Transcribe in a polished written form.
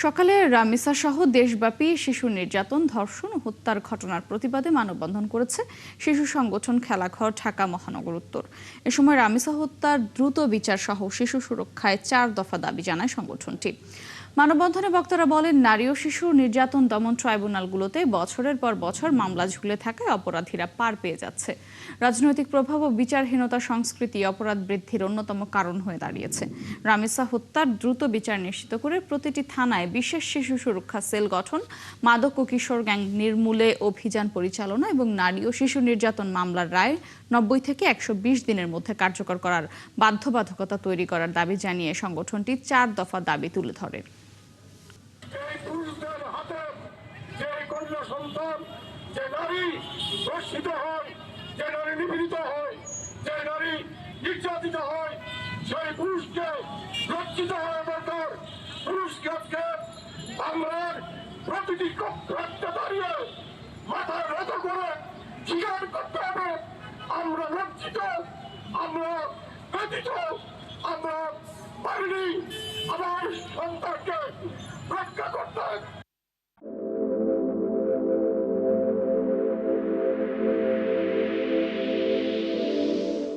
সকালে রামিসা সহ দেশব্যাপী শিশু নির্যাতন, ধর্ষণ ও হত্যার ঘটনার প্রতিবাদে মানববন্ধন করেছে শিশু সংগঠন খেলাঘর ঢাকা মহানগর উত্তর। এ সময় রামিসা হত্যার দ্রুত বিচার সহ শিশু সুরক্ষায় 4 দফা দাবি জানায় সংগঠনটি। মানববন্ধনে বক্তারা বলেন, নারী ও শিশু নির্যাতন দমন ট্রাইব্যুনালগুলোতে বছরের পর বছর মামলা ঝুলে থাকায় অপরাধীরা পার পেয়ে যাচ্ছে। রাজনৈতিক প্রভাব ও বিচারহীনতা সংস্কৃতি অপরাধ বৃদ্ধির অন্যতম কারণ হয়ে দাঁড়িয়েছে। রামিসা হত্যার দ্রুত বিচার নিশ্চিত করে প্রতিটি থানায় বিশেষ শিশু সুরক্ষা সেল গঠন, মাদক ও কিশোর গ্যাং নির্মূলে অভিযান পরিচালনা এবং নারী ও শিশু নির্যাতন মামলার রায় 90 থেকে 120 দিনের মধ্যে কার্যকর করার বাধ্যবাধকতা তৈরি করার দাবি জানিয়ে সংগঠনটি 4 দফা দাবি তুলে ধরে। যে নারী ধর্ষিত হয়, যে নারী নিপীড়িত হয়, যে নারী নির্যাতিত হয়, সেই পুরুষকে লজ্জিত হওয়া দরকার। পুরুষকে আজকে বাংলার প্রতিটি কক্ষে দাঁড়িয়ে মাথায় নত করে স্বীকার করতে হবে, আমরা লজ্জিত, আমরা ব্যথিত, আমরা পারিনি আমার সন্তানকে রক্ষা করতে।